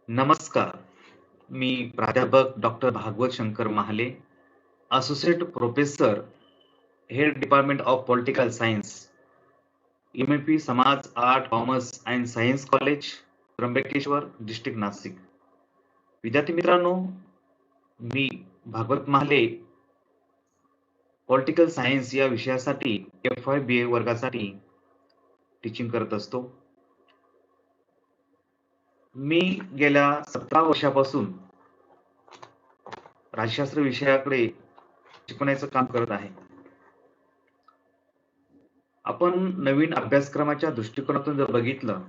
नमस्कार. मी प्राध्यापक doctor Bhagwat Shankar Mahale, associate professor, head department of political science, MAP. Samaj, art, commerce and science college, Trimbakeshwar, district Nashik. विद्यार्थी मित्रांनो, मी भागवत महाले पॉलिटिकल सायन्स या विषयासाठी FY BA वर्गासाठी टीचिंग करत असतो. मी गेल्या 17 वर्षापासून राज्यशास्त्र विषयाकडे शिकवण्याचं काम करत आहे. आपण नवीन अभ्यासक्रमाच्या दृष्टिकोनातून जर बघितलं,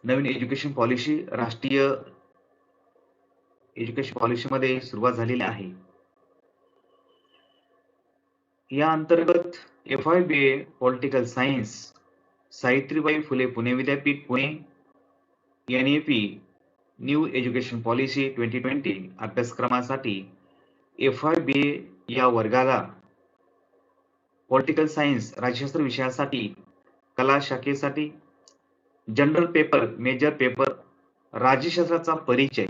नवीन एज्युकेशन पॉलिसी राष्ट्रीय एज्युकेशन पॉलिसीमध्ये सुरुवात झालेली आहे. या अंतर्गत FY BA political science, Savitribai Phule Pune विद्यापीठ Pune, NEP new education policy 2020 अभ्यासक्रमासाठी FY BA या वर्गाला पॉलिटिकल सायन्स राज्यशास्त्र विषयासाठी कला शाखेसाठी जनरल पेपर, मेजर पेपर, राज्यशास्त्राचा परिचय,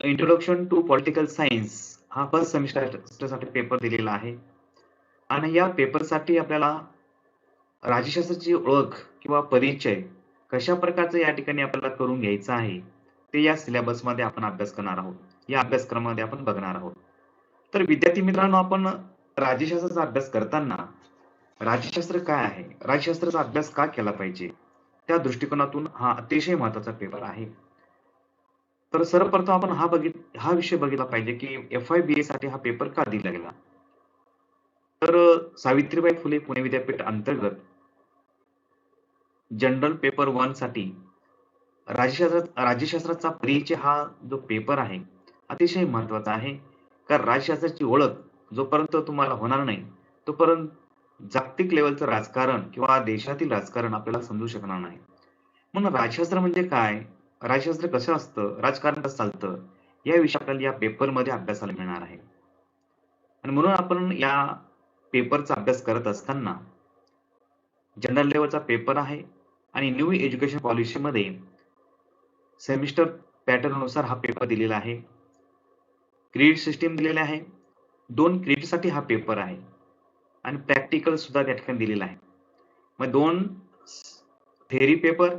इंट्रोडक्शन टू पॉलिटिकल सायन्स हा फर्स्ट सेमिस्टरसाठी पेपर दिलेला आहे. आणि या पेपरसाठी आपल्याला राज्यशास्त्राची ओळख किंवा परिचय कशा प्रकारचं या ठिकाणी आपल्याला करून घ्यायचं आहे, ते या सिलेबसमध्ये आपण अभ्यास करणार आहोत. या अभ्यासक्रमामध्ये आपण बघणार आहोत. तर विद्यार्थी मित्रांनो, आपण राज्यशास्त्राचा अभ्यास करताना राज्यशास्त्र काय आहे, राज्यशास्त्राचा अभ्यास का केला पाहिजे, त्या दृष्टिकोनातून हा अतिशय महत्त्वाचा पेपर आहे. तर सर्वप्रथम आपण हा विषय बघितला पाहिजे की FY BA साठी हा पेपर का दिला गेला. तर सावित्रीबाई फुले पुणे विद्यापीठ अंतर्गत जनरल पेपर 1 साठी राज्यशास्त्राचा परिचय हा जो पेपर आहे अतिशय महत्त्वाचा आहे. कारण राज्यशास्त्राची ओळख जोपर्यंत तुम्हाला होणार नाही, तोपर्यंत जागतिक लेवलचं राजकारण किंवा देशातील राजकारण आपल्याला समजू शकणार नाही. म्हणून राज्यशास्त्र म्हणजे काय, राज्यशास्त्र कसं असतं, राजकारण कसं चालतं, या विषयी आपल्याला या पेपरमध्ये अभ्यासाला मिळणार आहे. आणि म्हणून आपण या पेपरचा अभ्यास करत असताना जनरल लेवलचा पेपर आहे आणि न्यू एज्युकेशन पॉलिसीमध्ये सेमिस्टर पॅटर्ननुसार हा पेपर दिलेला आहे. क्रेडिट सिस्टीम दिलेले आहे. 2 क्रेडिटसाठी हा पेपर आहे आणि प्रॅक्टिकल सुद्धा त्या ठिकाणी दिलेला आहे. मग 2 थेअरी पेपर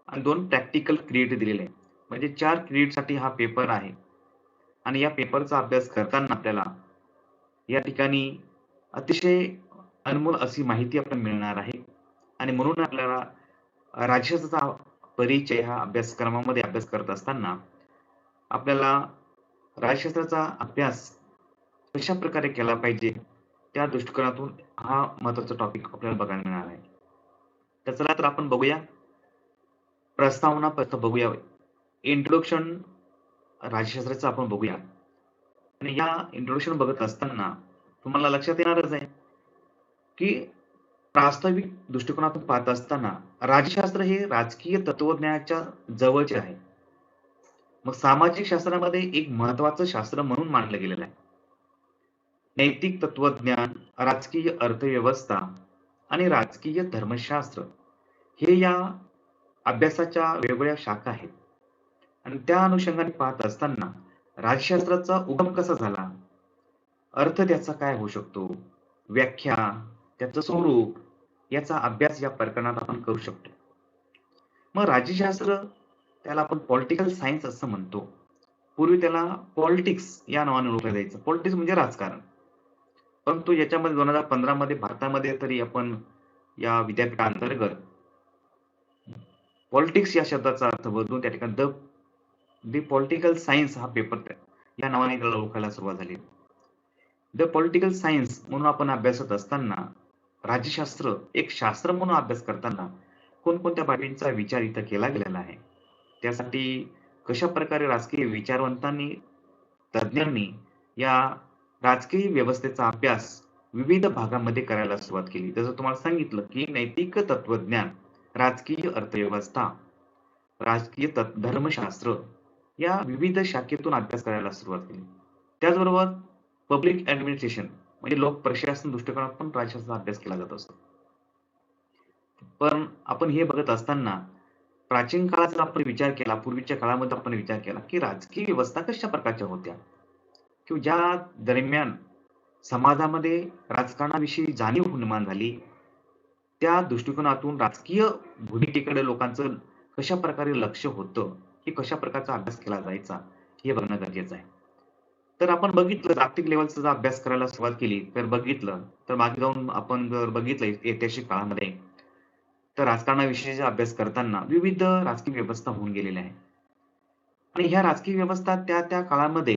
आणि 2 प्रॅक्टिकल क्रेडिट दिलेले आहे. म्हणजे 4 क्रेडिटसाठी हा पेपर आहे. आणि या पेपरचा अभ्यास करताना आपल्याला या ठिकाणी अतिशय अनमोल अशी माहिती आपल्याला मिळणार आहे. आणि म्हणून आपल्याला राज्यशास्त्राचा परिचय हा अभ्यासक्रमामध्ये अभ्यास करत असताना आपल्याला राज्यशास्त्राचा अभ्यास कशा प्रकारे केला पाहिजे, त्या दृष्टिकोनातून हा महत्त्वाचा टॉपिक आपल्याला बघायला मिळणार आहे. तर चला तर आपण बघूया. प्रस्तावना बघूया. इंट्रोडक्शन राज्यशास्त्राचं आपण बघूया. आणि या इंट्रोडक्शन बघत असताना तुम्हाला लक्षात येणारच आहे की प्रास्ताविक दृष्टिकोनातून पाहत असताना राज्यशास्त्र हे राजकीय तत्वज्ञानाच्या जवळचे आहे. मग सामाजिक शास्त्रामध्ये एक महत्त्वाचं शास्त्र म्हणून मानलं गेलेलं आहे. नैतिक तत्वज्ञान, राजकीय अर्थव्यवस्था आणि राजकीय धर्मशास्त्र हे या अभ्यासाच्या वेगवेगळ्या शाखा आहेत. आणि त्या अनुषंगाने पाहत असताना राज्यशास्त्राचा उगम कसा झाला, अर्थ त्याचा काय होऊ शकतो, व्याख्या, त्याचं स्वरूप, याचा अभ्यास या प्रकरणात आपण करू शकतो. मग राज्यशास्त्र त्याला आपण पॉलिटिकल सायन्स असं म्हणतो. पूर्वी त्याला पॉलिटिक्स या नावाने ओळखलं जायचं. पॉलिटिक्स म्हणजे राजकारण. परंतु याच्यामध्ये 2015 मध्ये भारतामध्ये तरी आपण या विद्यापीठाअंतर्गत पॉलिटिक्स या शब्दाचा अर्थ बदलून त्या ठिकाणी द पॉलिटिकल सायन्स हा पेपर या नावाने त्याला ओळखायला सुरुवात झाली. द पॉलिटिकल सायन्स म्हणून आपण अभ्यासत असताना राज्यशास्त्र एक शास्त्र म्हणून अभ्यास करताना कोणकोणत्या बाबींचा विचार इथं केला गेलेला आहे, त्यासाठी कशा प्रकारे राजकीय विचारवंतांनी, तज्ज्ञांनी या राजकीय व्यवस्थेचा अभ्यास विविध भागांमध्ये करायला सुरुवात केली. जसं तुम्हाला सांगितलं की नैतिक तत्वज्ञान, राजकीय अर्थव्यवस्था, राजकीय धर्मशास्त्र या विविध शाखेतून अभ्यास करायला सुरुवात केली. त्याचबरोबर पब्लिक ऍडमिनिस्ट्रेशन म्हणजे लोक प्रशासन दृष्टिकोनात पण राज्यशास्त्राचा अभ्यास केला जात असतो. पण आपण हे बघत असताना प्राचीन काळात जर आपण विचार केला, पूर्वीच्या काळामध्ये आपण विचार केला, की राजकीय व्यवस्था कशा प्रकारच्या होत्या? किंवा ज्या दरम्यान समाजामध्ये राजकारणाविषयी जाणीव निर्माण झाली, त्या दृष्टिकोनातून राजकीय भूमिकेकडे लोकांचं कशाप्रकारे लक्ष होतं, की कशा प्रकारचा अभ्यास केला जायचा, हे बघणं गरजेचं आहे. तर आपण बघितलं जागतिक लेव्हलचा जर अभ्यास करायला सुरुवात केली, तर बघितलं, तर मागे जाऊन आपण जर बघितलं ऐतिहासिक काळामध्ये, तर राजकारणाविषयीचा अभ्यास करताना विविध राजकीय व्यवस्था होऊन गेलेल्या आहेत. आणि ह्या राजकीय व्यवस्था त्या त्या काळामध्ये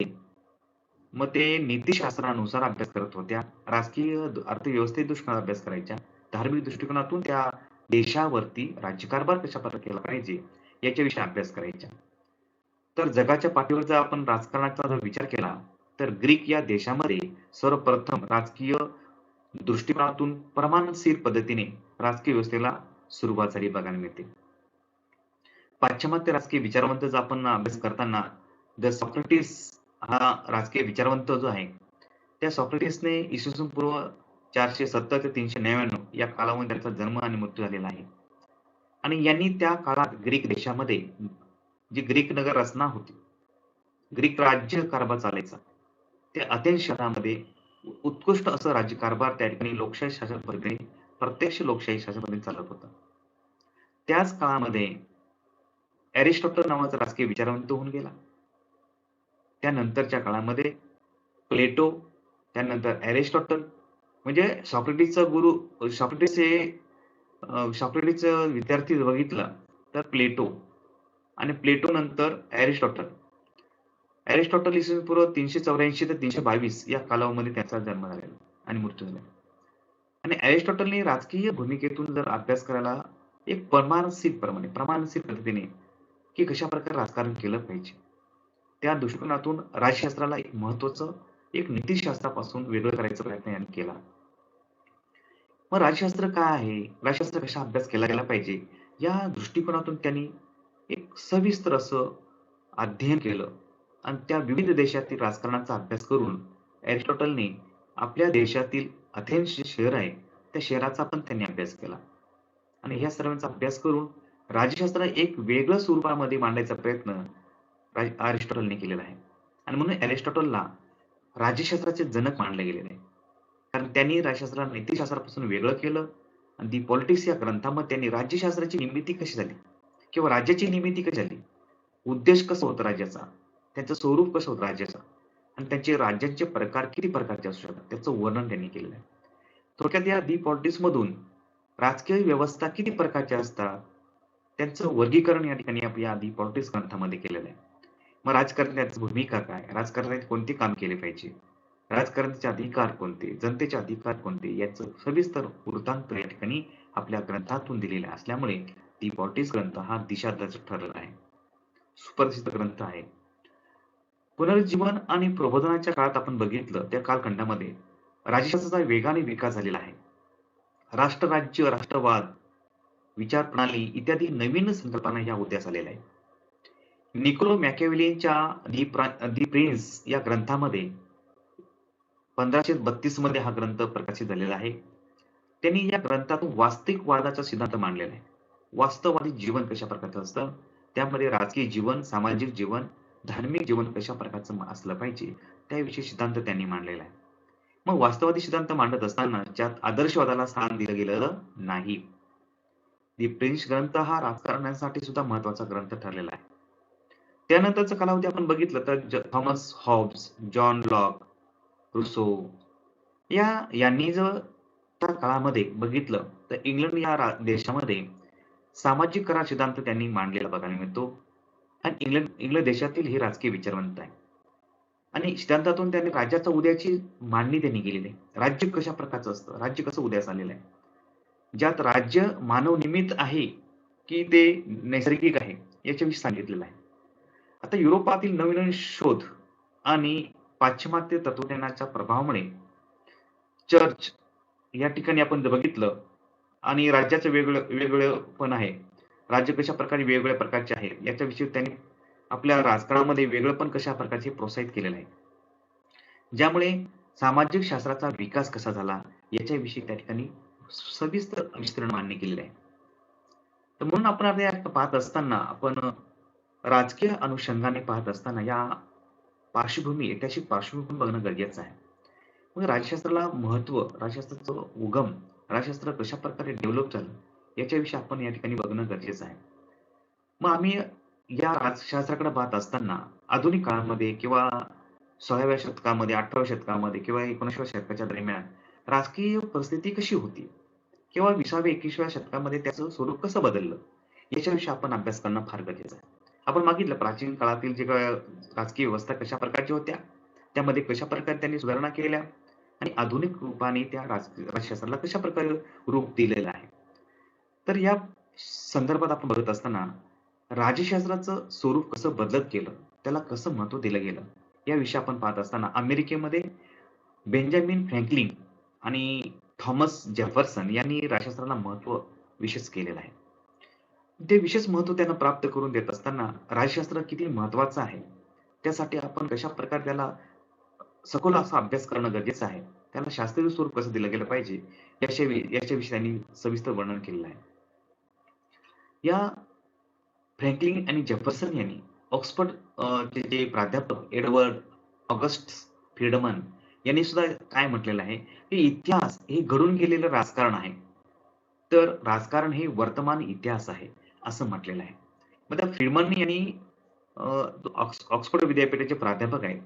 मग ते नीतिशास्त्रानुसार अभ्यास करत होत्या. राजकीय अर्थव्यवस्थेत दृष्टीने अभ्यास करायच्या. धार्मिक दृष्टिकोनातून त्या देशावरती राज्यकारभार कशाप्रकारे केला पाहिजे, याच्याविषयी अभ्यास करायच्या. तर जगाच्या पाठीवर जर आपण राजकारणाचा जर विचार केला, तर ग्रीक या देशामध्ये सर्वप्रथम राजकीय दृष्टिकोनातून प्रमाणशीर पद्धतीने राजकीय व्यवस्थेला सुरुवात झाली बघायला मिळते. पाश्चिमात्य राजकीय विचारवंत जर आपण अभ्यास करताना द सॉक्रेटिस हा राजकीय विचारवंत जो आहे, त्या सॉक्रेटिसने इसवी सन पूर्व 470 ते 399 या कालावधीत त्याचा जन्म आणि मृत्यू झालेला आहे. आणि यांनी त्या काळात ग्रीक देशामध्ये जी ग्रीक नगर रचना होती, ग्रीक राज्य कारभार चालायचा. त्या अथेन्स शहरामध्ये उत्कृष्ट असं राज्यकारभार त्या ठिकाणी लोकशाही शासन पद्धतीने प्रत्यक्ष लोकशाही शासन पद्धतीने चालत होता. त्याच काळामध्ये एरिस्टॉटल नावाचा राजकीय विचारवंत होऊन गेला. त्यानंतरच्या काळामध्ये प्लेटो, त्यानंतर एरिस्टॉटल म्हणजे सॉक्रेटिसचा गुरु सॉक्रेटिस हे सॉक्रेटिसचा विद्यार्थी जर बघितला तर प्लेटो आणि प्लेटो नंतर एरिस्टॉटल. एरिस्टॉटल इसवी पूर्व 384 ते 322 या कालावधीमध्ये त्याचा जन्म झालेला आणि मृत्यू झाला. आणि एरिस्टॉटलने राजकीय भूमिकेतून जर अभ्यास करायला एक प्रमाणशीर पद्धतीने की कशाप्रकारे राजकारण केलं पाहिजे. त्या दृष्टिकोनातून राज्यशास्त्राला एक महत्त्वाचं एक नीतिशास्त्रापासून वेगळं करायचा प्रयत्न यांनी केला. मग राज्यशास्त्र काय आहे? राज्यशास्त्र कसा अभ्यास केला गेला पाहिजे? या दृष्टिकोनातून त्यांनी एक सविस्तर असं अध्ययन केलं आणि त्या विविध देशातील राजकारणाचा अभ्यास करून एरिस्टॉटलने आपल्या देशातील अथेन्स जे शहर आहे, त्या शहराचा पण त्यांनी अभ्यास केला. आणि ह्या सर्वांचा अभ्यास करून राज्यशास्त्र एक वेगळं स्वरूपामध्ये मांडायचा प्रयत्न अरिस्टॉटलने केलेला आहे. आणि म्हणून एरिस्टॉटलला राज्यशास्त्राचे जनक मानले गेलेले आहे. कारण त्यांनी राज्यशास्त्राला नीतिशास्त्रापासून वेगळं केलं आणि दी पॉलिटिक्स या ग्रंथामध्ये त्यांनी राज्यशास्त्राची निर्मिती कशी झाली किंवा राज्याची निर्मिती कशी झाली, उद्देश कसा होता राज्याचा, त्याचं स्वरूप कसं होतं राज्याचं आणि त्यांचे राज्यांचे प्रकार किती प्रकारचे असू शकतात, त्याचं वर्णन त्यांनी केलेलं आहे. थोडक्यात या दी पॉलिटिक्स मधून राजकीय व्यवस्था किती प्रकारच्या असतात, त्यांचं वर्गीकरण या ठिकाणी आपल्या दी पॉलिटिक्स ग्रंथामध्ये केलेलं आहे. मग राजकारण्याची भूमिका काय, राजकारणात कोणते काम केले पाहिजे, राजकारणाचे अधिकार कोणते, जनतेचे अधिकार कोणते, याचं सविस्तर वृत्तांत या ठिकाणी आपल्या ग्रंथातून दिलेला असल्यामुळे दी पॉलिटिक्स ग्रंथ हा दिशादर्शक ठरलेला आहे. सुप्रसिद्ध ग्रंथ आहे. पुनरुज्जीवन आणि प्रबोधनाच्या काळात आपण बघितलं त्या कालखंडामध्ये राज्यशास्त्राचा वेगाने विकास झालेला आहे. राष्ट्रराज्य, राष्ट्रवाद, विचारप्रणाली इत्यादी नवीन संकल्पना ह्या उदयास आलेल्या आहेत. निकोलो मॅकियावेलींच्या दी प्रिन्स या ग्रंथामध्ये 1532 मध्ये हा ग्रंथ प्रकाशित झालेला आहे. त्यांनी या ग्रंथातून वास्तविकवादाचा सिद्धांत मांडलेला आहे. वास्तववादी जीवन कशा प्रकारचं असतं, त्यामध्ये राजकीय जीवन, सामाजिक जीवन, धार्मिक जीवन कशा प्रकारचं असलं पाहिजे, त्याविषयी सिद्धांत त्यांनी मांडलेला आहे. मग वास्तववादी सिद्धांत मांडत असताना ज्यात आदर्शवादाला स्थान दिलं गेलेलं नाही. दी प्रिन्स ग्रंथ हा राजकारण्यासाठी सुद्धा महत्वाचा ग्रंथ ठरलेला आहे. त्यानंतरचा कालावधी आपण बघितलं तर थॉमस हॉब्स, जॉन लॉक, रुसो यांनी जर त्या काळामध्ये बघितलं तर इंग्लंड या देशामध्ये सामाजिक करार सिद्धांत त्यांनी मांडलेला बघायला मिळतो. आणि इंग्लंड देशातील हे राजकीय विचारवंत आहे. आणि सिद्धांतातून त्यांनी राज्याच्या उदयाची मांडणी त्यांनी केलेली आहे. राज्य कशा प्रकारचं असतं, राज्य कसं उदयास आलेलं आहे, ज्यात राज्य मानवनिर्मित आहे की ते नैसर्गिक आहे, याच्याविषयी सांगितलेलं आहे. आता युरोपातील नवीन शोध आणि पाश्चिमात्य तत्वज्ञानाच्या प्रभावामुळे चर्च या ठिकाणी आपण जर बघितलं आणि राज्याचं वेगवेगळं पण आहे. राज्य कशा प्रकारे वेगवेगळ्या प्रकारचे आहे, याच्याविषयी त्यांनी आपल्या राजकारणामध्ये वेगळेपण कशा प्रकारचे प्रोत्साहित केलेलं आहे. ज्यामुळे सामाजिक शास्त्राचा विकास कसा झाला, याच्याविषयी त्या ठिकाणी सविस्तर विस्तरण मांडणी केलेलं आहे. तर म्हणून आपण आता या पाहत असताना आपण राजकीय अनुषंगाने पाहत असताना या पार्श्वभूमी, ऐतिहासिक पार्श्वभूमी पण बघणं गरजेचं आहे. मग राज्यशास्त्राला महत्त्व, राज्यशास्त्राचं उगम, राज्यशास्त्र कशाप्रकारे डेव्हलप झालं, याच्याविषयी आपण या ठिकाणी बघणं गरजेचं आहे. मग आम्ही या राज्यशास्त्राकडे पाहत असताना आधुनिक काळामध्ये किंवा 16व्या शतकामध्ये, 18व्या शतकामध्ये किंवा 19व्या शतकाच्या दरम्यान राजकीय परिस्थिती कशी होती? किंवा 20व्या 21व्या शतकामध्ये त्याचं स्वरूप कसं बदललं? याच्याविषयी आपण अभ्यास करणं फार गरजेचं आहे. आपण बघितलं प्राचीन काळातील जे काही राजकीय व्यवस्था कशा प्रकारच्या होत्या, त्यामध्ये कशाप्रकारे त्यांनी सुधारणा केल्या आणि आधुनिक रूपाने त्या राज्यशास्त्राला कशाप्रकारे रूप दिलेलं आहे. तर या संदर्भात आपण बघत असताना राज्यशास्त्राचं स्वरूप कसं बदलत गेलं, त्याला कसं महत्त्व दिलं गेलं, याविषयी आपण पाहत असताना अमेरिकेमध्ये बेंजामिन फ्रँकलिन आणि थॉमस जेफरसन यांनी राज्यशास्त्राला महत्त्व विशेष केलेलं आहे. ते विशेष महत्त्व त्यांना प्राप्त करून देत असताना राज्यशास्त्र किती महत्त्वाचं आहे, त्यासाठी आपण कशाप्रकारे त्याला सखोल असा अभ्यास करणं गरजेचं आहे. त्याला शास्त्रीय स्वरूप कसं दिलं गेलं पाहिजे, याच्याविषयी त्यांनी सविस्तर वर्णन केलेलं आहे. या फ्रँकलिन आणि जेफरसन यांनी ऑक्सफर्ड चे जे प्राध्यापक एडवर्ड ऑगस्ट फ्रीडमन यांनी सुद्धा काय म्हटलेलं आहे, की इतिहास हे घडून गेलेलं राजकारण आहे. तर राजकारण हे वर्तमान इतिहास आहे, असं म्हटलेलं आहे. मग त्या फ्रीडमन यांनी अ, ऑक्सफर्ड विद्यापीठाचे प्राध्यापक आहेत.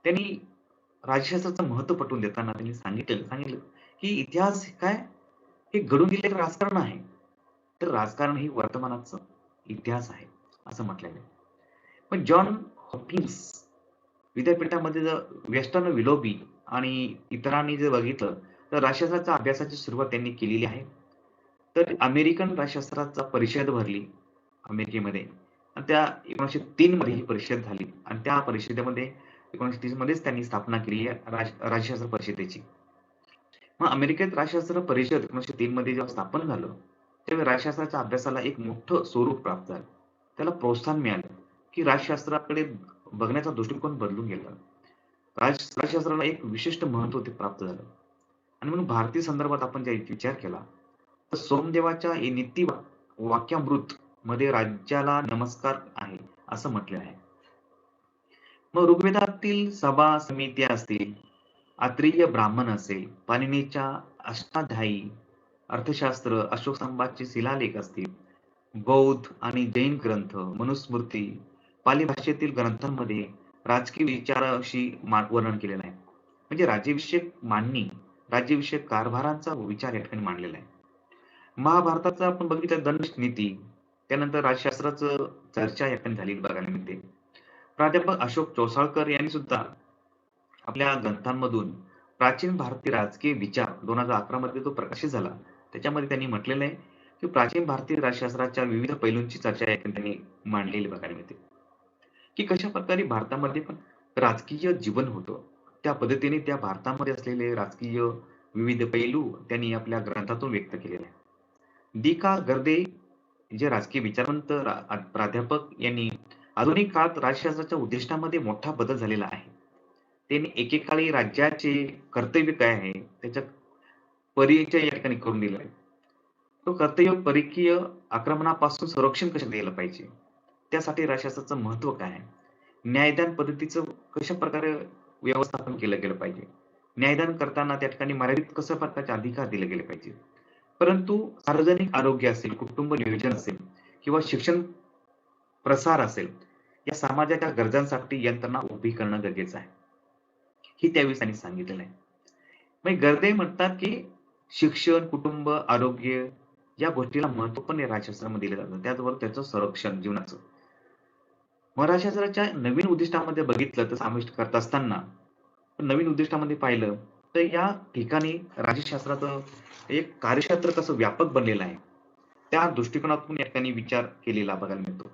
त्यांनी राज्यशास्त्राचं महत्त्व पटवून देताना त्यांनी सांगितलं, की इतिहास काय? हे घडून गेलेलं राजकारण आहे. तर राजकारण हे वर्तमानाचं इतिहास आहे, असं म्हटलेलं आहे. पण जॉन हॉपकिन्स विद्यापीठामध्ये जर वेस्टर्न विलोबी आणि इतरांनी जर बघितलं, तर राज्यशास्त्राच्या अभ्यासाची सुरुवात त्यांनी केलेली आहे. तर अमेरिकन राज्यशास्त्राचा परिषद भरली अमेरिकेमध्ये आणि त्या 1903 मध्ये ही परिषद झाली आणि त्या परिषदेमध्ये 1930 मध्येच त्यांनी स्थापना केली आहे राज्यशास्त्र परिषदेची. मग अमेरिकेत राज्यशास्त्र परिषद 1903 मध्ये जेव्हा स्थापन झालं, त्यावेळी राज्यशास्त्राच्या अभ्यासाला एक मोठं स्वरूप प्राप्त झालं. त्याला प्रोत्साहन मिळालं, की राज्यशास्त्राकडे बघण्याचा दृष्टिकोन बदलून गेला. राज्यशास्त्राला एक विशिष्ट महत्त्व ते प्राप्त झालं आणि म्हणून भारतीय संदर्भात आपण जर विचार केला, तर सोमदेवाच्या वाक्यामृत मध्ये राज्याला नमस्कार आहे, असं म्हटलेलं आहे. मग ऋग्वेदातील सभा समित्या असतील, आत्रेय ब्राह्मण असेल, पाणिनीच्या अष्टाध्यायी, अर्थशास्त्र, अशोक स्तंभाचे शिलालेख असतील, बौद्ध आणि जैन ग्रंथ, मनुस्मृती, पाली भाषेतील ग्रंथांमध्ये राजकीय विचाराशी वर्णन केलेलं आहे. म्हणजे राज्यविषयक मांडणी, राज्यविषयक कारभारांचा विचार या ठिकाणी मांडलेला आहे. महाभारताचा आपण बघितलं दंडनीती, त्यानंतर राज्यशास्त्राचं चर्चा या ठिकाणी झालेली बघायला मिळते. प्राध्यापक अशोक चोसाळकर यांनी सुद्धा आपल्या ग्रंथांमधून प्राचीन भारतीय राजकीय विचार 2011 मध्ये तो प्रकाशित झाला. त्याच्यामध्ये त्यांनी म्हटलेलं आहे, की प्राचीन भारतीय राज्यशास्त्राच्या विविध पैलूंची चर्चा या ठिकाणी त्यांनी मांडलेली बघायला मिळते, की कशाप्रकारे भारतामध्ये पण राजकीय जीवन होतं. त्या पद्धतीने त्या भारतामध्ये असलेले राजकीय विविध पैलू त्यांनी आपल्या ग्रंथातून व्यक्त केलेले आहे. दी.का. गर्दे जे राजकीय विचारवंत प्राध्यापक यांनी आधुनिक काळात राज्यशास्त्राच्या उद्दिष्टामध्ये मोठा बदल झालेला आहे. त्यांनी एकेकाळी राज्याचे कर्तव्य काय आहे, त्याचा परिचय या ठिकाणी करून दिला आहे. तो कर्तव्य परकीय आक्रमणापासून संरक्षण कसं द्यायला पाहिजे, त्यासाठी राज्यशास्त्राचं महत्त्व काय आहे, न्यायदान पद्धतीचं कशाप्रकारे व्यवस्थापन केलं गेलं पाहिजे, न्यायदान करताना त्या ठिकाणी मर्यादित कशा प्रकारचे अधिकार दिले गेले पाहिजे. परंतु सार्वजनिक आरोग्य असेल, कुटुंब नियोजन असेल किंवा शिक्षण प्रसार असेल, या समाजाच्या गरजांसाठी यंत्रणा उभी करणं गरजेचं आहे. ही त्यावेळेस त्यांनी सांगितलेलं आहे. मग गर्दे म्हणतात, की शिक्षण, कुटुंब, आरोग्य या गोष्टीला महत्त्व पण या राज्यशास्त्रामध्ये दिलं जातं. त्याचबरोबर त्याचं संरक्षण जीवनाचं. मग राज्यशास्त्राच्या नवीन उद्दिष्टामध्ये बघितलं तर समाविष्ट करत असताना नवीन उद्दिष्टामध्ये पाहिलं, तर या ठिकाणी राज्यशास्त्राचं एक कार्यक्षेत्र कसं व्यापक बनलेलं आहे, त्या दृष्टिकोनातून या ठिकाणी विचार केलेला बघायला मिळतो.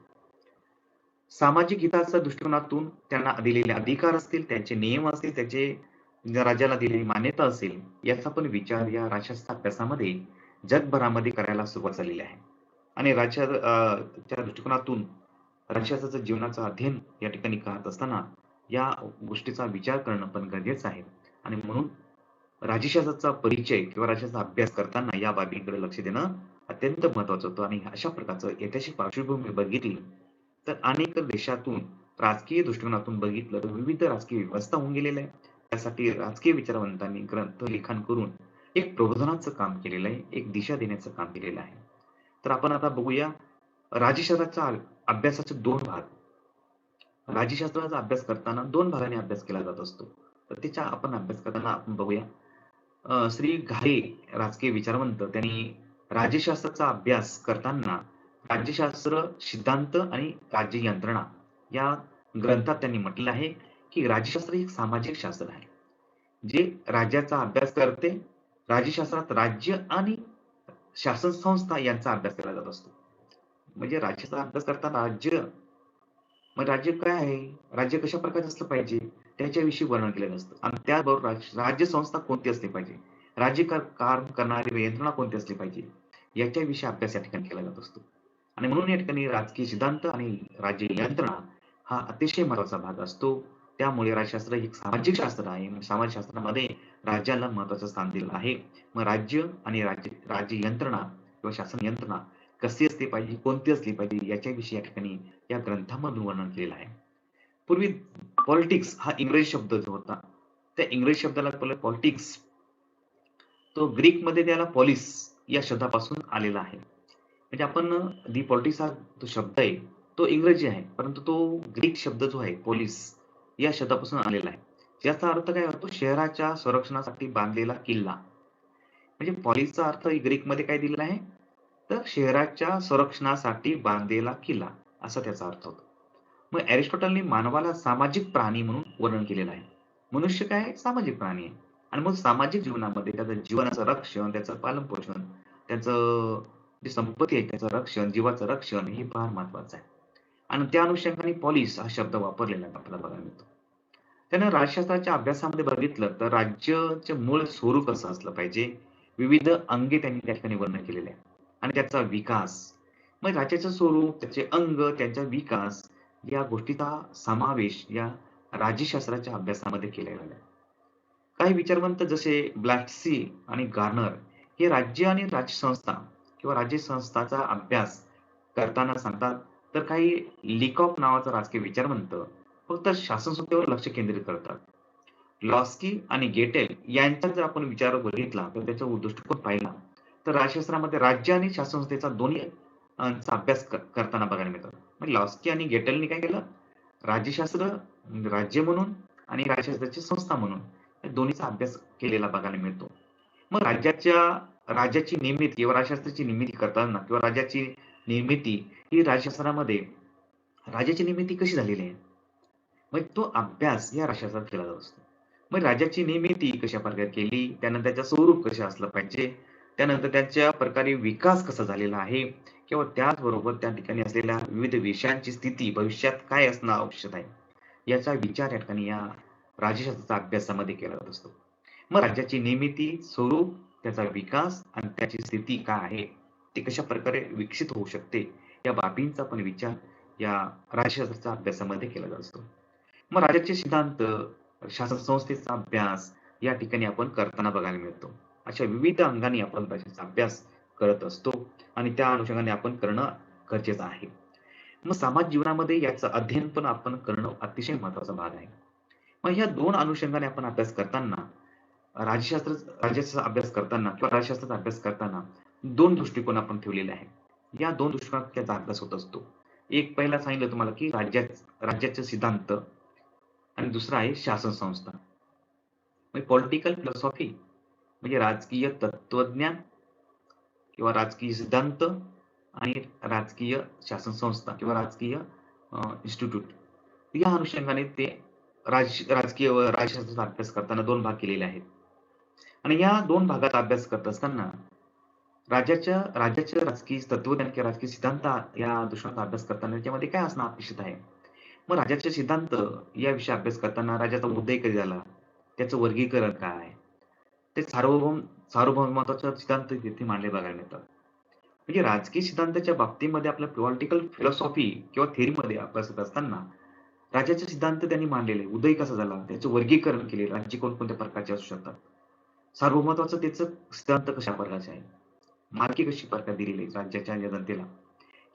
सामाजिक हिताच्या दृष्टिकोनातून त्यांना दिलेले अधिकार असतील, त्यांचे नियम असतील, त्याचे राज्याला दिलेली मान्यता असेल, याचा पण विचार या राज्यशास्त्र अभ्यासामध्ये जगभरामध्ये करायला सुरुवात झालेली आहे. आणि च्या दृष्टिकोनातून राज्यशास्त्राचं जीवनाचं अध्ययन या ठिकाणी करत असताना या गोष्टीचा विचार करणं पण गरजेचं आहे. आणि म्हणून राज्यशास्त्राचा परिचय किंवा राज्याचा अभ्यास करताना या बाबींकडे लक्ष देणं अत्यंत महत्वाचं होतं आणि अशा प्रकारचं ऐतिहासिक पार्श्वभूमी बघितली तर अनेक देशातून राजकीय दृष्टिकोनातून बघितलं तर विविध राजकीय व्यवस्था होऊन गेलेल्या आहे. त्यासाठी राजकीय विचारवंतांनी ग्रंथ लिखाण करून एक प्रबोधनाचं काम केलेलं आहे, एक दिशा देण्याचं काम केलेलं आहे. तर आपण आता बघूया राज्यशास्त्राचा अभ्यासाचे 2 भाग. राज्यशास्त्राचा अभ्यास करताना 2 भागाने अभ्यास केला जात असतो. तर त्याचा आपण अभ्यास करताना आपण बघूया श्री घाले राजकीय विचारवंत त्यांनी राज्यशास्त्राचा अभ्यास करताना राज्यशास्त्र सिद्धांत आणि राज्य यंत्रणा या ग्रंथात त्यांनी म्हटलं आहे की राज्यशास्त्र हे एक सामाजिक शास्त्र आहे जे राज्याचा अभ्यास करते. राज्यशास्त्रात राज्य आणि शासन संस्था यांचा अभ्यास केला जात असतो. म्हणजे राज्याचा अभ्यास करताना मग राज्य काय आहे? राज्य कशा प्रकारचं असलं पाहिजे? त्याच्याविषयी वर्णन केलेलं असतं आणि त्याचबरोबर राज्य संस्था कोणती असली पाहिजे? राज्य काम करणारी यंत्रणा कोणती असली पाहिजे? याच्याविषयी अभ्यास या ठिकाणी केला जात असतो. आणि म्हणून या ठिकाणी राजकीय सिद्धांत आणि राज्य यंत्रणा हा अतिशय महत्त्वाचा भाग असतो. त्यामुळे राज्यशास्त्र हे एक सामाजिक शास्त्र आहे. मग समाजशास्त्रामध्ये राज्याला महत्त्वाचं स्थान दिलं आहे. मग राज्य आणि राज्य यंत्रणा किंवा शासन यंत्रणा कशी असली पाहिजे, कोणती असली पाहिजे याच्याविषयी या ठिकाणी या ग्रंथामधून वर्णन केलेलं आहे. पूर्वी पॉलिटिक्स हा इंग्रजी शब्द जो होता, त्या इंग्रजी शब्दाला पहिले पॉलिटिक्स, तो ग्रीकमध्ये त्याला पॉलिस या शब्दापासून आलेला आहे. म्हणजे आपण दी पॉलिटिक्स हा जो शब्द आहे, तो इंग्रजी आहे, परंतु तो ग्रीक शब्द जो आहे पोलिस या शब्दापासून आलेला आहे. याचा अर्थ काय होतो? शहराच्या संरक्षणासाठी बांधलेला किल्ला. म्हणजे पॉलिसचा अर्थ ग्रीकमध्ये काय दिलेला आहे? तर शहराच्या संरक्षणासाठी बांधलेला किल्ला असा त्याचा अर्थ होतो. मग अरिस्टॉटलने मानवाला सामाजिक प्राणी म्हणून वर्णन केलेलं आहे. मनुष्य काय आहे? सामाजिक प्राणी आहे. आणि मग सामाजिक जीवनामध्ये त्याचं जीवनाचं रक्षण, त्याचं पालन-पोषण, त्याचं जी संपत्ती आहे त्याचं रक्षण, जीवाचं रक्षण हे फार महत्वाचं आहे. आणि त्या अनुषंगाने पॉलिस हा शब्द वापरलेला आपल्याला बघायला मिळतो. त्यानं राज्यशास्त्राच्या अभ्यासामध्ये बघितलं तर राज्याचे मूळ स्वरूप कसं असलं पाहिजे, विविध अंगे त्यांनी त्या ठिकाणी वर्णन केलेले आहे आणि त्याचा विकास. मग राज्याचं स्वरूप, त्याचे अंग, त्यांचा विकास या गोष्टीचा समावेश या राज्यशास्त्राच्या अभ्यासामध्ये केलेला आहे. काही विचारवंत जसे ब्लॅटसी आणि गार्नर हे राज्य आणि राज्यसंस्था किंवा राज्यसंस्थाचा अभ्यास करताना सांगतात, तर काही लिकॉक नावाचा राजकीय विचारवंत फक्त शासनसत्तेवर लक्ष केंद्रित करतात. लॉस्की आणि गेटेल यांचा जर आपण विचार बघितला तर त्याचा दृष्टिकोन पाहिला तर राज्यशास्त्रामध्ये राज्य आणि शासनसंस्थेचा दोन्ही चा अभ्यास करताना बघायला मिळतात. म्हणजे लॉस्की आणि गेटेलनी काय केलं? राज्यशास्त्र राज्य म्हणून आणि राज्यशास्त्राची संस्था म्हणून या दोन्हीचा अभ्यास केलेला बघायला मिळतो. मग राज्याची निर्मिती किंवा राज्यशास्त्राची निर्मिती करताना किंवा राज्याची निर्मिती ही राज्यशास्त्रामध्ये राज्याची निर्मिती कशी झालेली आहे? मग तो अभ्यास या राज्यशास्त्रात केला जात असतो. मग राज्याची निर्मिती कशाप्रकारे केली, त्यानंतर त्याचं स्वरूप कसं असलं पाहिजे, त्यानंतर त्याच्या प्रकारे विकास कसा झालेला आहे किंवा त्याचबरोबर त्या ठिकाणी असलेल्या विविध विषयांची स्थिती भविष्यात काय असणं आवश्यक आहे, याचा विचार या ठिकाणी या राज्यशास्त्राच्या अभ्यासामध्ये केला जात असतो. मग राज्याची निर्मिती, स्वरूप, त्याचा विकास आणि त्याची स्थिती काय आहे, ती कशाप्रकारे विकसित होऊ शकते, या बाबींचा पण विचार या राज्यशास्त्राच्या अभ्यासामध्ये केला जात असतो. मग राज्याचे सिद्धांत, शासन संस्थेचा अभ्यास या ठिकाणी आपण करताना बघायला मिळतो. अशा विविध अंगाने आपण राज्याचा अभ्यास करत असतो आणि त्या अनुषंगाने आपण करणं गरजेचं आहे. मग समाज जीवनामध्ये याचं अध्ययन पण आपण करणं अतिशय महत्त्वाचा भाग आहे. मग ह्या 2 अनुषंगाने आपण अभ्यास करताना राज्यशास्त्र राज्याचा अभ्यास करताना किंवा राज्यशास्त्राचा अभ्यास करताना 2 दृष्टिकोन आपण ठेवलेले आहेत. या 2 दृष्टिकोनात त्याचा अभ्यास होत असतो. एक पहिला सांगितलं तुम्हाला की राज्याचे सिद्धांत आणि दुसरा आहे शासन संस्था. म्हणजे पॉलिटिकल फिलॉसॉफी म्हणजे राजकीय तत्वज्ञान किंवा राजकीय सिद्धांत आणि राजकीय शासन संस्था किंवा राजकीय इन्स्टिट्यूट या अनुषंगाने ते राजकीय व राज्यशास्त्राचा अभ्यास करताना 2 भाग केलेले आहेत. आणि या 2 भागात अभ्यास करत असताना राज्याच्या राजकीय तत्वज्ञान किंवा राजकीय सिद्धांत या दृष्टिकोनाचा अभ्यास करताना त्याच्यामध्ये काय असणं अपेक्षित आहे? मग राज्याचे सिद्धांत याविषयी अभ्यास करताना राज्याचा उदय कधी झाला? त्याचं वर्गीकरण काय आहे? ते सार्वभौमत्वाचा सिद्धांत तिथे मांडले बघायला मिळतात. म्हणजे राजकीय सिद्धांताच्या बाबतीमध्ये आपल्या पॉलिटिकल फिलॉसॉफी किंवा थिअरीमध्ये अभ्यास करत असताना राज्याचे सिद्धांत त्यांनी मांडलेले. उदय कसा झाला? त्याचं वर्गीकरण केले. राज्य कोणकोणत्या प्रकारचे असू शकतात? सार्वभौमत्वाचं त्याचं सिद्धांत कशा प्रकारचे आहे? मार्के कशी प्रकार दिलेली आहे राज्याच्या या जनतेला,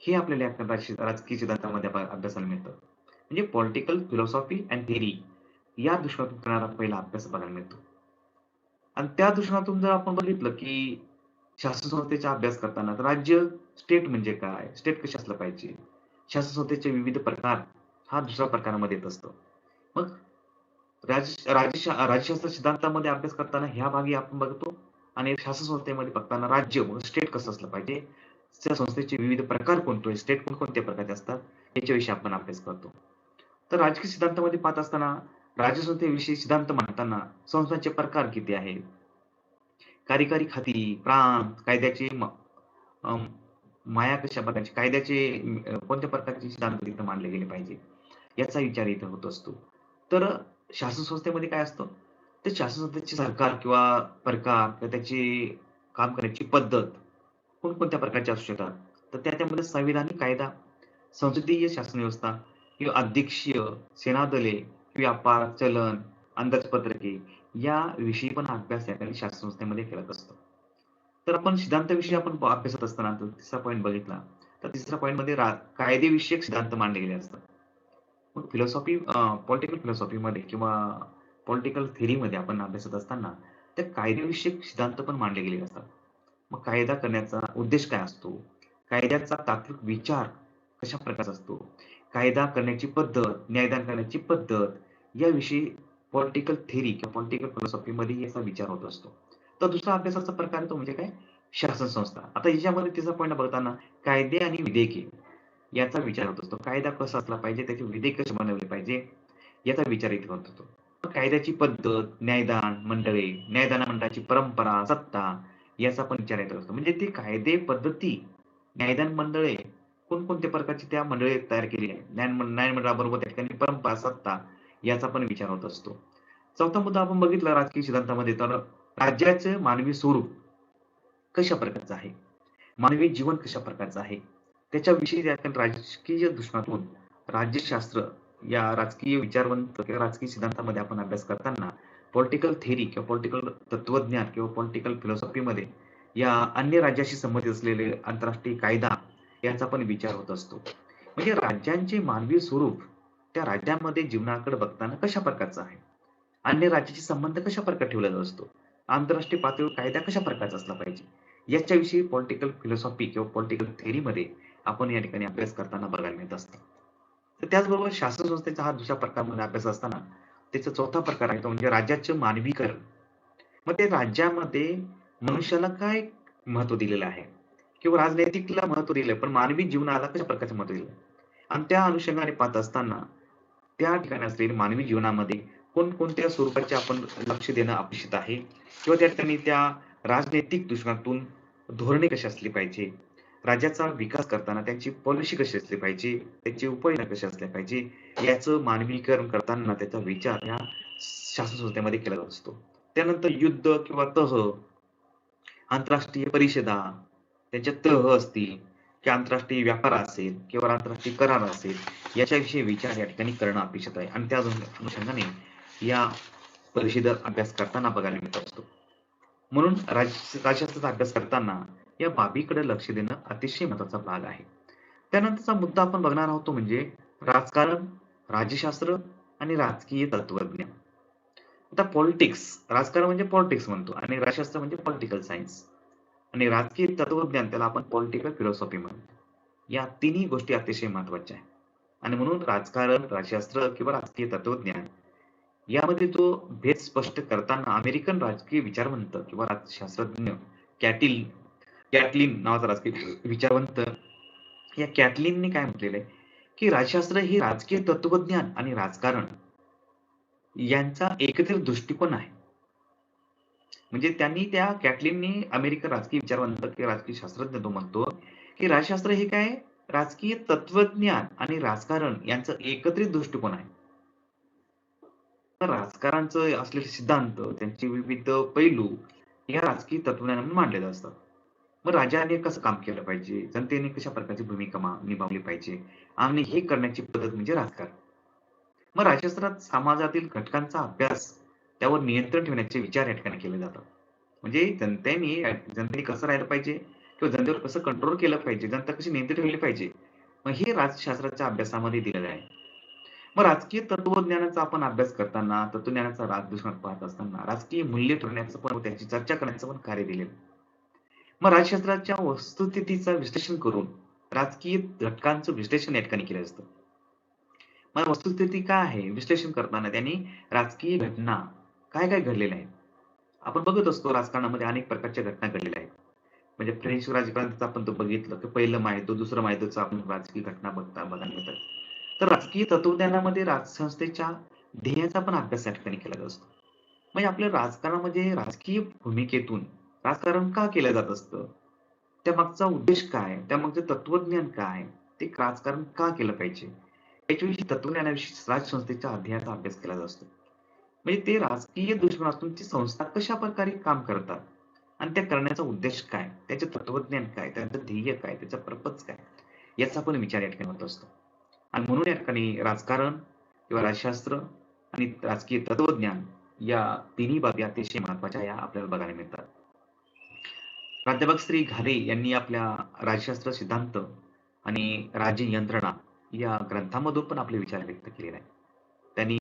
हे आपल्याला या राजकीय सिद्धांतामध्ये अभ्यासाला मिळतं. म्हणजे पॉलिटिकल फिलॉसॉफी अँड थिअरी या दृष्टिकोनातून करणारा पहिला अभ्यास बघायला मिळतो. आणि त्या दृष्टिकोनातून जर आपण बघितलं, की शासन संस्थेचा अभ्यास करताना तर राज्य, स्टेट म्हणजे काय? स्टेट कसे असलं पाहिजे? शासन संस्थेचे विविध प्रकार हा दुसऱ्या प्रकारामध्ये येत असतो. मग राज्यशास्त्र सिद्धांतामध्ये अभ्यास करताना ह्या भागी आपण बघतो आणि शासन संस्थेमध्ये बघताना राज्य स्टेट कसं असलं पाहिजे, त्या संस्थेचे विविध प्रकार कोणते, स्टेट कोणकोणत्या प्रकारचे असतात, याच्याविषयी आपण अभ्यास करतो. तर राजकीय सिद्धांतामध्ये पाहत असताना राज्यसंस्थेविषयी सिद्धांत मांडताना संस्थांचे प्रकार किती आहेत, कार्यकारी खाती, प्रांत, कायद्याचे अं, माया कशा प्रकारची, कायद्याचे कोणत्या प्रकारचे सिद्धांत तिथं मांडले गेले पाहिजे, याचा विचार इथं होत असतो. तर शासन संस्थेमध्ये काय असतं, ते शासन संस्थेचे सरकार किंवा प्रकार किंवा त्याची काम करण्याची पद्धत कोणकोणत्या प्रकारचे असू शकतात. तर त्यामध्ये संविधानिक कायदा, संसदीय शासन व्यवस्था किंवा अध्यक्षीय, सेनादले, व्यापार, चलन, अंदाजपत्रके याविषयी पण अभ्यास या ठिकाणी शासन संस्थेमध्ये केला असतो. तर आपण सिद्धांताविषयी आपण अभ्यासत असताना जर तिसरा पॉइंट बघितला, तर तिसऱ्या पॉइंटमध्ये कायदेविषयक सिद्धांत मांडले गेले असतात. मग पॉलिटिकल फिलॉसॉफीमध्ये किंवा पॉलिटिकल थिअरीमध्ये आपण अभ्यासत असताना त्या कायदेविषयक सिद्धांत पण मांडले गेलेले असतात. मग कायदा करण्याचा उद्देश काय असतो? कायद्याचा तात्विक विचार कशा प्रकारचा असतो? कायदा करण्याची पद्धत, न्यायदान करण्याची पद्धत याविषयी पॉलिटिकल थिअरी किंवा पॉलिटिकल फिलॉसॉफीमध्ये याचा विचार होत असतो. तर दुसरा अभ्यासाचा प्रकार तो म्हणजे काय? शासन संस्था. आता याच्यामध्ये तिसरा पॉइंट बघताना कायदे आणि विधेयके याचा विचार होत असतो. कायदा कसा असला पाहिजे, त्याचे विधेयक कसे बनवले पाहिजे, याचा विचार इथे होत असतो. मग कायद्याची पद्धत, न्यायदान मंडळे, न्यायदान मंडळाची परंपरा, सत्ता याचा पण विचार येत असतो. म्हणजे ती कायदे पद्धती, न्यायदान मंडळे, कोणकोणत्या प्रकारची त्या मंडळे तयार केली आहे. न्याय मंडळाबरोबर त्या ठिकाणी परंपरा, सत्ता याचा पण विचार होत असतो. चौथा मुद्दा आपण बघितला राजकीय सिद्धांतामध्ये, तर राज्याचे मानवी स्वरूप कशा प्रकारचं आहे? मानवी जीवन कशा प्रकारचं आहे? त्याच्याविषयी त्या ठिकाणी राजकीय दृष्टिकोनातून राज्यशास्त्र या राजकीय विचारवंत किंवा राजकीय सिद्धांतामध्ये आपण अभ्यास करताना पॉलिटिकल थिअरी किंवा पॉलिटिकल तत्वज्ञान किंवा पॉलिटिकल फिलॉसॉफीमध्ये या अन्य राज्याशी संबंधित असलेले आंतरराष्ट्रीय कायदा याचा पण विचार होत असतो. म्हणजे राज्यांचे मानवी स्वरूप त्या राज्यामध्ये जीवनाकडे बघताना कशा प्रकारचं आहे? अन्य राज्याशी संबंध कशा प्रकारे ठेवला जात असतो? आंतरराष्ट्रीय पातळीवर कायदा कशा प्रकारचा असला पाहिजे? याच्याविषयी पॉलिटिकल फिलॉसॉफी किंवा पॉलिटिकल थिअरीमध्ये आपण या ठिकाणी अभ्यास करताना बघायला मिळत असतं. तर त्याचबरोबर शासन संस्थेचा हा दुसऱ्या प्रकारमध्ये अभ्यास असताना त्याचा चौथा प्रकार आहे तो म्हणजे राज्याचे मानवीकरण. मग ते राज्यामध्ये मनुष्याला काय महत्त्व दिलेलं आहे? किंवा राजनैतिकला महत्त्व दिलंय, पण मानवी जीवनाला कशा प्रकारचे महत्त्व दिलंय? आणि त्या अनुषंगाने पाहत असताना त्या ठिकाणी असलेल्या मानवी जीवनामध्ये कोणकोणत्या स्वरूपाचे आपण लक्ष देणं अपेक्षित आहे किंवा त्या ठिकाणी त्या राजनैतिक दृष्टिकोनातून धोरणे कशी असली पाहिजे, राज्याचा विकास करताना त्यांची पॉलिसी कशी असली पाहिजे, त्याचे उपाययोजना कशा असल्या पाहिजे, याचं मानवीकरण करताना त्याचा विचार या शासन संस्थेमध्ये केला जात असतो. त्यानंतर युद्ध किंवा आंतरराष्ट्रीय परिषदा, त्यांच्या तह असतील किंवा आंतरराष्ट्रीय व्यापार असेल किंवा आंतरराष्ट्रीय करार असेल, याच्याविषयी विचार या ठिकाणी करणं अपेक्षित आहे आणि त्या अनुषंगाने या परिषदेत अभ्यास करताना बघायला मिळत असतो. म्हणून राज्यशास्त्राचा अभ्यास करताना या बाबीकडे लक्ष देणं अतिशय महत्त्वाचा भाग आहे. त्यानंतरचा मुद्दा आपण बघणार आहोत तो म्हणजे राजकारण, राज्यशास्त्र आणि राजकीय तत्वज्ञान. आता पॉलिटिक्स, राजकारण म्हणजे पॉलिटिक्स म्हणतो आणि राज्यशास्त्र म्हणजे पॉलिटिकल सायन्स आणि राजकीय तत्वज्ञान त्याला आपण पॉलिटिकल फिलॉसॉफी म्हणतो. या तिन्ही गोष्टी अतिशय महत्त्वाच्या आहेत आणि म्हणून राजकारण, राज्यशास्त्र किंवा राजकीय तत्वज्ञान यामध्ये जो भेद स्पष्ट करताना अमेरिकन राजकीय विचारवंत किंवा शास्त्रज्ञ कॅटिल कॅटलिन नावाचा राजकीय विचारवंत या कॅटलिनने काय म्हटलेलं आहे, की राज्यशास्त्र हे राजकीय तत्वज्ञान आणि राजकारण यांचा एकत्रित दृष्टिकोन आहे. म्हणजे त्यांनी त्या कॅटलिननी अमेरिकन राजकीय विचारवंत किंवा राजकीय शास्त्रज्ञ तो म्हणतो, की राज्यशास्त्र हे काय राजकीय तत्वज्ञान आणि राजकारण यांचं एकत्रित दृष्टिकोन आहे. तर राजकारणाचं असलेले सिद्धांत, त्यांचे विविध पैलू या राजकीय तत्वज्ञानामध्ये मांडलेले असतात. मग राजाने कसं काम केलं पाहिजे, जनतेने कशा प्रकारची भूमिका निभावली पाहिजे आणि हे करण्याची पद्धत म्हणजे राजकारण. मग राज्यशास्त्रात समाजातील घटकांचा अभ्यास, त्यावर नियंत्रण ठेवण्याचे विचार या ठिकाणी केले जातात. म्हणजे जनतेने कसं राहिलं पाहिजे, किंवा जनतेवर कसं कंट्रोल केलं पाहिजे, जनता कशी नियंत्रित ठेवली पाहिजे. मग हे राजशास्त्राच्या अभ्यासामध्ये दिलेलं आहे. मग राजकीय तत्वज्ञानाचा आपण अभ्यास करताना, तत्वज्ञानाचा दृष्टिकोन पाहत असताना राजकीय मूल्य ठरवण्याचं पण, त्याची चर्चा करण्याचं पण कार्य दिलेलं आहे. मग राजशास्त्राच्या वस्तुस्थितीचं विश्लेषण करून राजकीय घटकांचं विश्लेषण या ठिकाणी केलं असतं. मग वस्तुस्थिती काय आहे? विश्लेषण करताना त्यांनी राजकीय घटना काय-काय घडलेल्या आहेत. आपण बघत असतो राजकारणामध्ये अनेक प्रकारच्या घटना घडलेल्या आहेत. म्हणजे फ्रेंच राजकारण आपण तो बघितलं, की पहिलं महायुद्ध, दुसरं महायुद्धाचं आपण राजकीय घटना बघायला मिळतात. तर राजकीय तत्वज्ञानामध्ये राजसंस्थेच्या ध्येयाचा पण अभ्यास या ठिकाणी केला असतो. म्हणजे आपल्या राजकारणामध्ये राजकीय भूमिकेतून राजकारण का केलं जात असतं? त्यामागचा उद्देश काय? त्यामागचं तत्वज्ञान काय? ते राजकारण का केलं पाहिजे? याच्याविषयी तत्वज्ञानाविषयी राजसंस्थेच्या अध्ययनाचा अभ्यास केला जातो. म्हणजे ते राजकीय दृष्टिकोनातून ती संस्था कशाप्रकारे काम करतात आणि त्या करण्याचा उद्देश काय? त्याचे तत्वज्ञान काय? त्यांचं ध्येय काय? त्याचा पर्पज काय? याचा पण विचार या ठिकाणी होत असतो. आणि म्हणून या ठिकाणी राजकारण किंवा राजशास्त्र आणि राजकीय तत्वज्ञान या तिन्ही बाबी अतिशय महत्त्वाच्या या आपल्याला बघायला मिळतात. प्राध्यापक श्री घाले यांनी आपल्या राजशास्त्र सिद्धांत आणि राज्य यंत्रणा या ग्रंथामधून पण आपले विचार व्यक्त केलेले आहेत. त्यांनी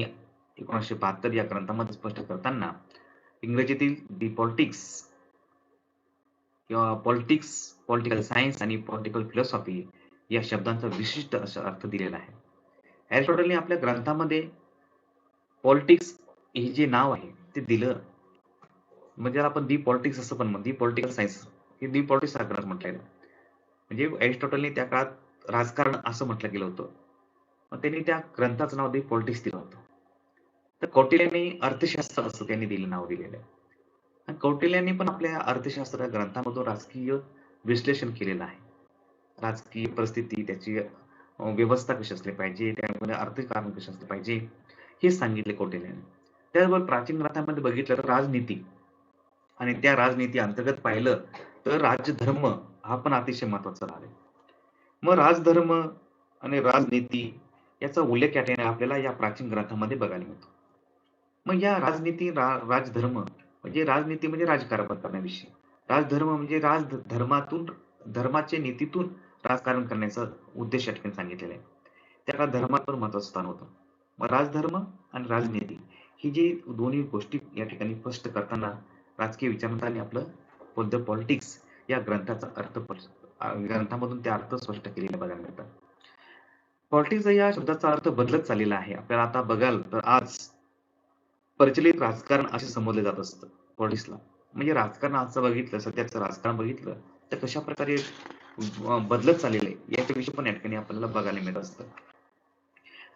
1972 या ग्रंथामध्ये स्पष्ट करताना इंग्रजीतील दी पॉलिटिक्स किंवा पॉलिटिक्स, पॉलिटिकल सायन्स आणि पॉलिटिकल फिलॉसॉफी या शब्दांचा विशिष्ट असा अर्थ दिलेला आहे. एरिस्टॉटलने आपल्या ग्रंथामध्ये पॉलिटिक्स हे जे नाव आहे ते दिलं. म्हणजे आपण दी पॉलिटिक्स असं पण म्हणतो, दी पॉलिटिकल सायन्स, हे दी पॉलिटिक्स हा ग्रंथ म्हटलेला आहे. म्हणजे एरिस्टॉटलने त्या काळात राजकारण असं म्हटलं गेलं होतं. मग त्यांनी त्या ग्रंथाचं नाव दी पॉलिटिक्स दिलं होतं. तर कौटिल्यने अर्थशास्त्र असं त्यांनी नाव दिलेलं आहे. आणि कौटिल्यने पण आपल्या अर्थशास्त्र ग्रंथामधून राजकीय विश्लेषण केलेलं आहे. राजकीय परिस्थिती, त्याची व्यवस्था कशी असली पाहिजे, त्यामध्ये अर्थकारण कसे असले पाहिजे, हे सांगितले कौटिल्याने. त्याचबरोबर प्राचीन ग्रंथामध्ये बघितलं तर राजनीती आणि त्या राजनीती अंतर्गत पाहिलं तर राजधर्म हा पण अतिशय महत्वाचा भाग आहे. मग राजधर्म आणि राजनीती याचा उल्लेख या ठिकाणी आपल्याला या प्राचीन ग्रंथामध्ये बघायला मिळतो. मग या राजनीती, राजधर्म म्हणजे राजनीती म्हणजे राजकारण करण्याविषयी. राजधर्म म्हणजे राजधर्मातून, धर्माच्या नीतीतून राजकारण करण्याचा उद्देश या ठिकाणी सांगितलेला आहे. त्या काळात धर्मात पण महत्त्वाचं स्थान होतं. मग राजधर्म आणि राजनीती ही जी दोन्ही गोष्टी या ठिकाणी स्पष्ट करताना राजकीय विचारवंतांनी आपलं द पॉलिटिक्स या ग्रंथाचा अर्थ ग्रंथामधून ते अर्थ स्पष्ट केलेले बघायला मिळतात. पॉलिटिक्स या शब्दाचा अर्थ बदलत चाललेला आहे. आपल्याला आता बघाल तर आज प्रचलित राजकारण असे संबोधले जात असतं पॉलिटिक्सला. म्हणजे राजकारण आजचं बघितलं, सध्याचं राजकारण बघितलं तर कशाप्रकारे बदलत चाललेलं आहे याच्याविषयी पण या ठिकाणी आपल्याला बघायला मिळत असतं.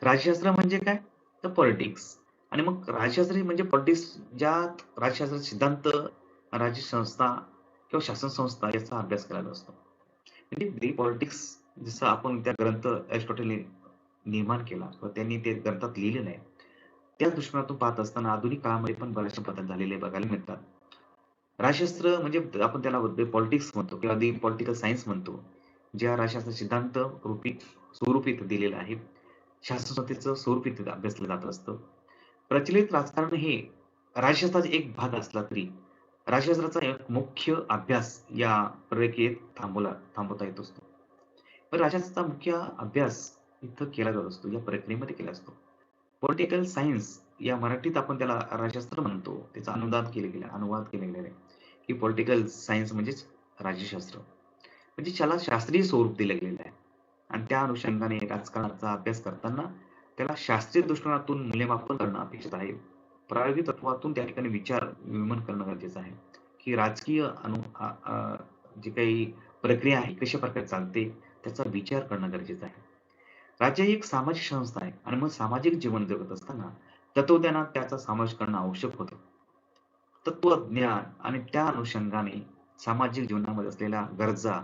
राज्यशास्त्र म्हणजे काय? तर पॉलिटिक्स. आणि मग राज्यशास्त्र म्हणजे पॉलिटिक्स, ज्यात राज्यशास्त्र सिद्धांत, राज्यसंस्था किंवा शासन संस्था याचा अभ्यास करायचा असतो. म्हणजे दी पॉलिटिक्स जसं आपण त्या ग्रंथ अरिस्टॉटलने निर्माण केला किंवा त्यांनी ते ग्रंथात लिहिलेलं आहे. त्या दृष्टिकोनातून पाहत असताना आधुनिक काळामध्ये पण बरेचसे बदल झालेले बघायला मिळतात. राज्यशास्त्र म्हणजे आपण त्याला पॉलिटिक्स म्हणतो किंवा दी पॉलिटिकल सायन्स म्हणतो. ज्या राज्यशास्त्र सिद्धांत स्वरूपी दिलेलं आहे. शासन संस्थेचं स्वरूप इथे अभ्यासलं जात असतं. प्रचलित राजकारण हे राज्यशास्त्राचा एक भाग असला तरी राज्यशास्त्राचा एक मुख्य अभ्यास या प्रक्रियेत थांबवता येत असतो. पण राज्यशास्त्राचा मुख्य अभ्यास इथं केला जात असतो, या प्रक्रियेमध्ये केला असतो. पॉलिटिकल सायन्स या मराठीत आपण त्याला राज्यशास्त्र म्हणतो. त्याचा अनुवाद केला गेलेला आहे, की पॉलिटिकल सायन्स म्हणजेच राज्यशास्त्र. म्हणजे त्याला शास्त्रीय स्वरूप दिलं गेलेलं आहे. आणि त्या अनुषंगाने राजकारणाचा अभ्यास करताना त्याला शास्त्रीय दृष्टिकोनातून मूल्यमापन करणं अपेक्षित आहे. प्रायोगिक तत्त्वातून त्या ठिकाणी विचार विनिमय करणं गरजेचं आहे, की राजकीय जी काही प्रक्रिया आहे कशाप्रकारे चालते त्याचा विचार करणं गरजेचं आहे. राज्य ही एक सामाजिक संस्था आहे आणि मग सामाजिक जीवन जगत असताना तत्वज्ञानात त्याचा समावेश करणं आवश्यक होतं. तत्वज्ञान आणि त्या अनुषंगाने सामाजिक जीवनामध्ये असलेल्या गरजा,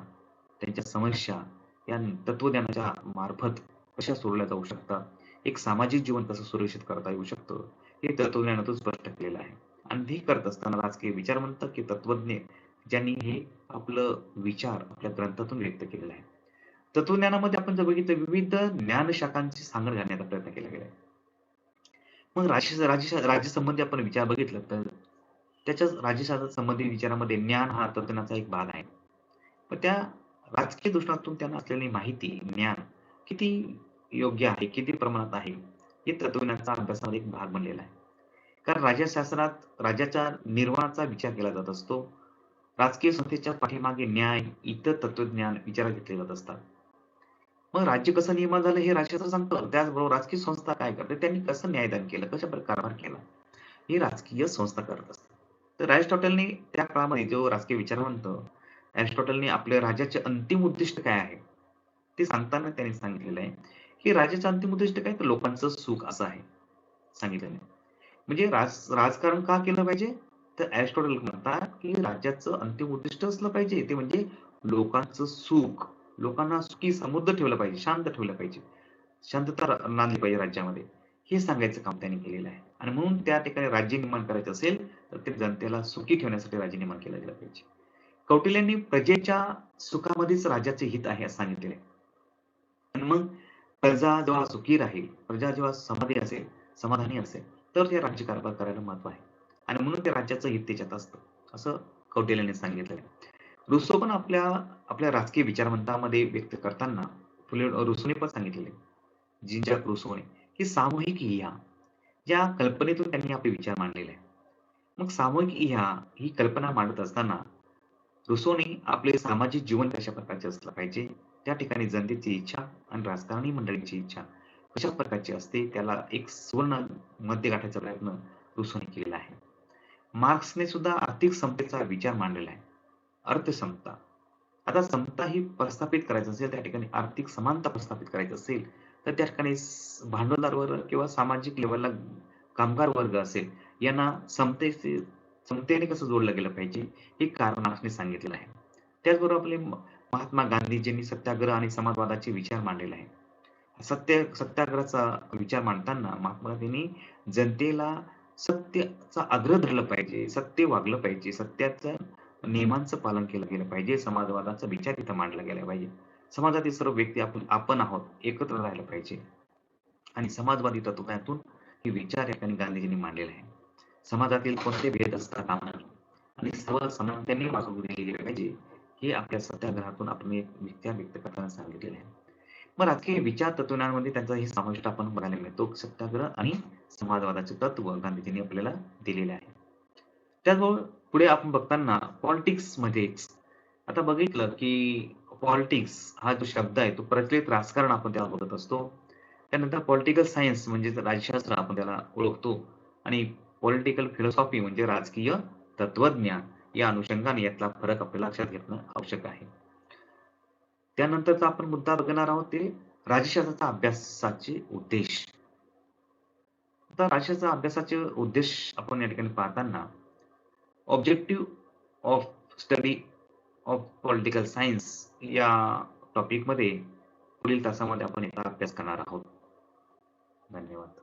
त्यांच्या समस्या या तत्वज्ञानाच्या मार्फत कशा सोडवल्या जाऊ शकतात, एक सामाजिक जीवन कसं सुरक्षित करता येऊ शकतं, हे तत्वज्ञानातून स्पष्ट केलेलं आहे. आणि हे करत असताना राजकीय विचारवंत की तत्वज्ञ ज्यांनी हे आपलं विचार आपल्या ग्रंथातून व्यक्त केलेला आहे. तत्वज्ञानामध्ये आपण जर बघितलं विविध ज्ञानशाखांची सांगड घालण्याचा प्रयत्न केला गेला आहे. मग राज्यसंबंधी आपण विचार बघितला तर त्याच्याच राज्यशास्त्र संबंधित विचारामध्ये ज्ञान हा तत्वज्ञानाचा एक भाग आहे. पण त्या राजकीय दृष्टिकोनातून त्यांना असलेली माहिती, ज्ञान किती योग्य आहे, किती प्रमाणात आहे, हे तत्वज्ञानाचा अभ्यासामध्ये एक भाग बनलेला आहे. कारण राज्यशास्त्रात राज्याच्या निर्माणाचा विचार केला जात असतो. राजकीय संस्थेच्या पाठीमागे न्याय, इतर तत्वज्ञान विचारात घेतले जात असतात. मग राज्य कसं निर्माण झालं हे राज्यशास्त्र सांगतं. त्याचबरोबर राजकीय संस्था काय करते, त्यांनी कसं न्यायदान केलं, कशाप्रकारे कारभार केला, ही राजकीय संस्था करत असते. तर अरिस्टॉटलने त्या काळामध्ये जो राजकीय विचारवंत अरिस्टॉटलने आपल्या राज्याचे अंतिम उद्दिष्ट काय आहे, ते सांगताना त्यांनी सांगितलेलं आहे, की राज्याचं अंतिम उद्दिष्ट काय? तर लोकांचं सुख असं आहे सांगितलेलं आहे. म्हणजे राजकारण का केलं पाहिजे? तर अरिस्टॉटल म्हणतात, की राज्याचं अंतिम उद्दिष्ट असलं पाहिजे ते म्हणजे लोकांचं सुख. लोकांना सुखी समृद्ध ठेवलं पाहिजे, शांत ठेवलं पाहिजे. शांतता नांदली पाहिजे राज्यामध्ये. हे सांगायचं काम त्यांनी केलेलं आहे. आणि म्हणून त्या ठिकाणी राज्य निर्माण करायचं असेल, तर ते जनतेला सुखी ठेवण्यासाठी राज्य निर्माण केलं गेलं पाहिजे. कौटिल्यांनी प्रजेच्या सुखामध्येच राज्याचे हित आहे असं सांगितलेलं आहे. आणि मग प्रजा जेव्हा सुखी राहील, प्रजा जेव्हा समाधानी असेल, तर ते राज्यकारभार करायला महत्त्व आहे. आणि म्हणून त्या राज्याचं हित त्याच्यात असतं, असं कौटिल्याने सांगितलेलं आहे. रुसो पण आपल्या आपल्या राजकीय विचारवंतामध्ये व्यक्त करताना रुसोने पण सांगितलेलं आहे, जीन जॅक रुसोने, की सामूहिक इया या कल्पनेतून त्यांनी आपले विचार मांडलेले आहे. मग सामूहिक इया ही कल्पना मांडत असताना रुसोने आपले सामाजिक जीवन कशा प्रकारचे असलं पाहिजे, त्या ठिकाणी जनतेची इच्छा आणि राजकारणी मंडळींची इच्छा कशा प्रकारची असते, त्याला एक सुवर्ण मध्य गाठायचा प्रयत्न रुसोने केलेला आहे. मार्क्सने सुद्धा आर्थिक समतेचा विचार मांडलेला आहे. अर्थसमता. आता समता ही प्रस्थापित करायचं असेल, त्या ठिकाणी आर्थिक समानता प्रस्थापित करायची असेल, तर त्या ठिकाणी भांडवलदार वर्ग किंवा सामाजिक लेव्हलला कामगार वर्ग असेल, यांना समतेने कसं जोडलं गेलं पाहिजे, हे कार्ल मार्क्सने सांगितलेलं आहे. त्याचबरोबर आपले महात्मा गांधीजींनी सत्याग्रह आणि समाजवादाचे विचार मांडलेले आहे. सत्याग्रहाचा विचार मांडताना महात्मा गांधींनी जनतेला सत्याचा आग्रह धरला पाहिजे, सत्य वागलं पाहिजे, सत्याचं नियमांचं पालन केलं गेलं पाहिजे, समाजवादाचा विचार तिथं मांडला गेला पाहिजे. समाजातील सर्व व्यक्ती आपण आहोत, एकत्र राहिलं पाहिजे आणि समाजवादी तत्त्वज्ञानातून हे विचार या ठिकाणी गांधीजींनी मांडलेले आहे. समाजातील कोणते भेद असता कामा नये आणि सर्व समानतेने वागवून दिले गेले पाहिजे, हे आपल्या सत्याग्रहातून आपण एक विचार व्यक्त करताना सांगितलेले आहे. मग राजकीय विचार तत्वज्ञानामध्ये त्यांचा हे समाविष्ट आपण बघायला मिळतो. सत्याग्रह आणि समाजवादाचे तत्व गांधीजींनी आपल्याला दिलेले आहे. त्याचबरोबर पुढे आपण बघताना पॉलिटिक्समध्येच आता बघितलं, की पॉलिटिक्स हा जो शब्द आहे, तो प्रचलित राजकारण आपण त्याला बघत असतो. त्यानंतर पॉलिटिकल सायन्स म्हणजे राज्यशास्त्र आपण त्याला ओळखतो आणि पॉलिटिकल फिलॉसॉफी म्हणजे राजकीय तत्वज्ञान या अनुषंगाने यातला फरक आपल्याला लक्षात घेणं आवश्यक आहे. त्यानंतरचा आपण मुद्दा बघणार आहोत ते राज्यशास्त्राचा अभ्यासाचे उद्देश. आता राज्याच्या अभ्यासाचे उद्देश आपण या ठिकाणी पाहताना objective of study of political science या टॉपिकमध्ये पुढील तासामध्ये आपण याचा अभ्यास करणार आहोत. धन्यवाद.